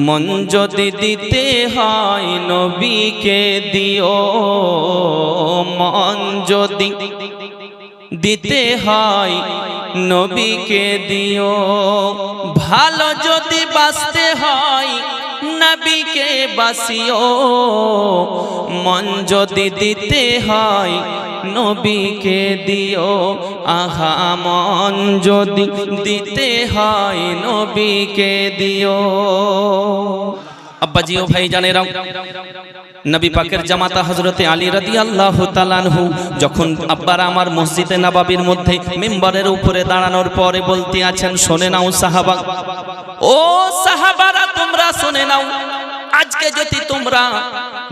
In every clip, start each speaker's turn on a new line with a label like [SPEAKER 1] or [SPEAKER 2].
[SPEAKER 1] মন যদি দিতে হয় নবীকে দিও, মন যদি দিতে হয় নবীকে দিও, ভালো যদি বাঁচতে হয় নবীকে বাসিও, মন যদি দিতে হয় নবীকে দিও, আহা মন যদি দিতে হয় নবীকে দিও। আব্বাজি ও ভাই জানেরাও, নবী পাকের জামাতা হযরতে আলী রাদিয়াল্লাহু তাআলা আনহু যখন আব্বারা আমার মসজিদে নববীর মধ্যে মিম্বরের উপরে দাঁড়ানোর পরে বলতে আছেন, শুনে নাও সাহাবা, ও সাহাবারা তোমরা শুনে নাও, আজকে যদি তোমরা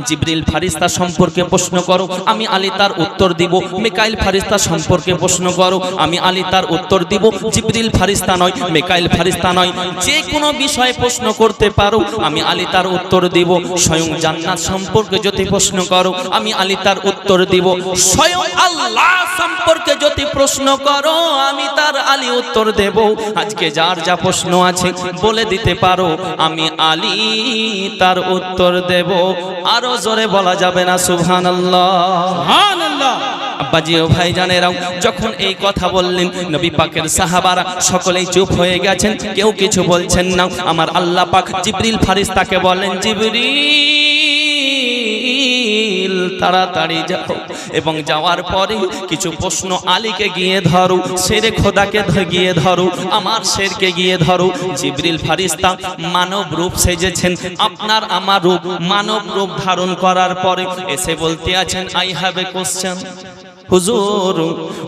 [SPEAKER 1] জিবরিল ফারিস্তা সম্পর্কে প্রশ্ন করো আমি আলী তার উত্তর দিব, মিকাইল ফারিস্তা সম্পর্কে প্রশ্ন করো আমি আলী তার উত্তর দিব, জিবরিল ফারিস্তা নয়, মিকাইল ফারিস্তা নয়, যে কোনো বিষয়ে প্রশ্ন করতে পারো আমি আলী তার উত্তর দিব, স্বয়ং জান্নাত সম্পর্কে যদি প্রশ্ন করো আমি আলী তার উত্তর দিব, স্বয়ং আল্লাহ সম্পর্কে যদি প্রশ্ন করো আমি তার আলী উত্তর দেব। আজকে যার যা প্রশ্ন আছে বলে দিতে পারো আমি আলী তার উত্তর দেব। আরো জোরে বলা যাবে না সুবহানাল্লাহ? সুবহানাল্লাহ। আব্বাজি ও ভাইজানেরাও যখন এই কথা বললেন নবী পাকের সাহাবারা সকলেই চুপ হয়ে গেছেন, কেউ কিছু বলছেন না। আমার আল্লাহ পাক জিবরিল ফারিস্তাকে বলেন, জিবরিল তাড়াতাড়ি যাও এবং যাওয়ার পরে কিছু প্রশ্ন আলীকে গিয়ে ধরো, শেরে খোদাকে গিয়ে ধরো, আমার শেরকে গিয়ে ধরো। জিবরিল ফারিস্তা মানব রূপ সেজেছেন, আপনার আমার রূপ মানব রূপ ধারণ করার পরে এসে বলতে আছেন, আই হ্যাভ এ কোশ্চেন হুজুর,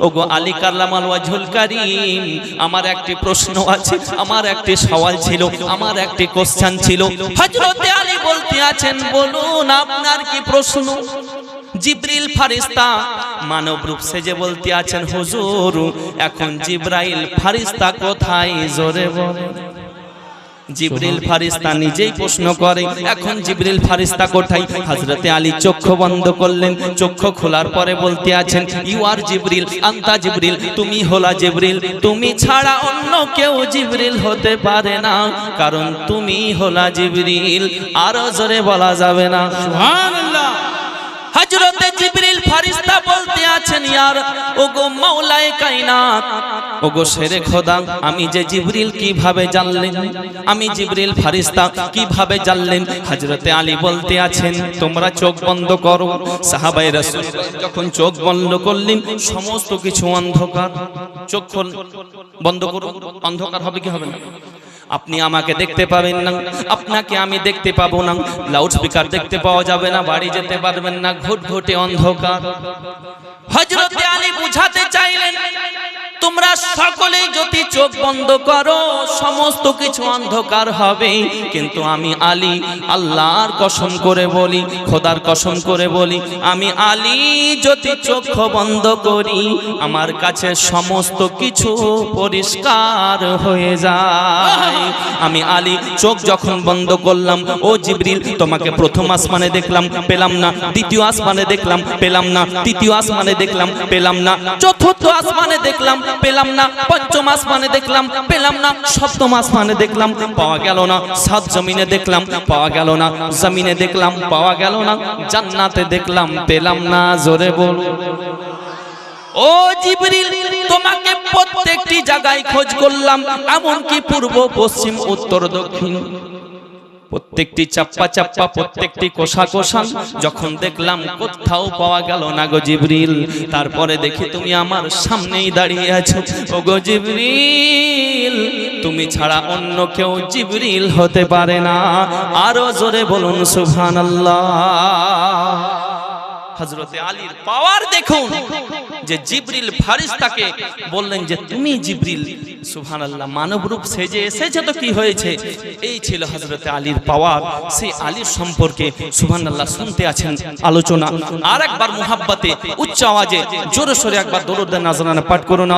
[SPEAKER 1] ওগো আলী কারলামাল ওয়াজহুল কারীম, আমার একটি প্রশ্ন আছে, আমার একটি সওয়াল ছিল, আমার একটি কোশ্চেন ছিল। হযরতে আলী বলতে আছেন, বলুন আপনার কি প্রশ্ন? জিবরিল ফারিস্তা মানব রূপ সেজে বলতে আছেন, হুজুর এখন জিবরাইল ফারিস্তা কোথায় জোরে বলেন? জিবরিল ফারিস্তা নিজেই প্রশ্ন করে, এখন জিবরিল ফারিস্তা কোথায়? হযরতে আলী চক্ষু বন্ধ করলেন, চক্ষু খোলার পরে বলতে আছেন, ইউ আর জিবরিল, আনতা জিবরিল, তুমি হলা জিবরিল, তুমি ছাড়া অন্য কেউ জিবরিল হতে পারে না, কারণ তুমি হলা জিবরিল। আরো জোরে বলা যাবে না সুবহানাল্লাহ? হযরতে জিবরিল ফারিস্তা বলতে আছেন, ইয়ার ওগো মাওলায়ে কায়নাত, ওগো শেরে খোদা, আমি যে জিবরিল কিভাবে জানলেন? আমি জিবরিল ফারিস্তা কিভাবে জানলেন? হযরতে আলী বলতে আছেন, তোমরা চোখ বন্ধ করো। সাহাবায়ে রাসূল যখন চোখ বন্ধ করলেন সমস্ত কিছু অন্ধকার। চোখ বন্ধ করো, অন্ধকার হবে কি হবে না? আপনি আমাকে দেখতে পাবেন না, আপনাকে আমি দেখতে পাবো না, লাউড স্পিকার দেখতে পাওয়া যাবে না, বাড়ি যেতে পারবেন না, ঘুটঘুটে অন্ধকার। হযরতে আলী বুঝাতে চাইলেন, তোমরা সকলেই যদি চোখ বন্ধ করো সমস্ত কিছু অন্ধকার হবে, কিন্তু আমি আলী আল্লাহর কসম করে বলি, খোদার কসম করে বলি, আমি আলী যদি চোখ বন্ধ করি আমার কাছে সমস্ত কিছু পরিষ্কার হয়ে যায়। আমি আলী চোখ যখন বন্ধ করলাম, ও জিবরিল তোমাকে প্রথম আসমানে দেখলাম, পেলাম না, দ্বিতীয় আসমানে দেখলাম, পেলাম না, তৃতীয় আসমানে দেখলাম, পেলাম না, চতুর্থ আসমানে দেখলাম, পেলাম না, পঞ্চম আসমানে দেখলাম, পেলাম না, সপ্তম আসমানে দেখলাম, পাওয়া গেল না, সাত জমিনে দেখলাম, পাওয়া গেল না, জমিনে দেখলাম, পাওয়া গেল না, জান্নাতে দেখলাম, পেলাম না। জোরে বলো। ও জিবরিল তোমাকে প্রত্যেকটি জায়গায় খোঁজ করলাম, এমনকি পূর্ব পশ্চিম উত্তর দক্ষিণ, প্রত্যেকটি চাপ্পা চাপ্পা, প্রত্যেকটি কোষা কোষা, যখন দেখলাম কোথাও পাওয়া গেল না গো জিবরিল। তারপরে দেখি তুমি আমার সামনেই দাঁড়িয়ে আছো, ও গো জিবরিল তুমি ছাড়া অন্য কেউ জিবরিল হতে পারে না। আরো জোরে বলুন সুবহানাল্লাহ। হযরতে আলীর পাওয়ার দেখুন, যে জিবরিল ফারিস্তাকে বললেন যে তুমি জিবরিল, সুবহানাল্লাহ, মানব রূপ সেজে এসেছে তো কি হয়েছে? এই ছিল হযরতে আলীর পাওয়ার। সেই আলীর সম্পর্কে সুবহানাল্লাহ শুনতে আছেন আলোচনা। আর একবার মুহাব্বতে উচ্চ আওয়াজে জোরে সোরে একবার দরুদ নাজরানা পাঠ করুন।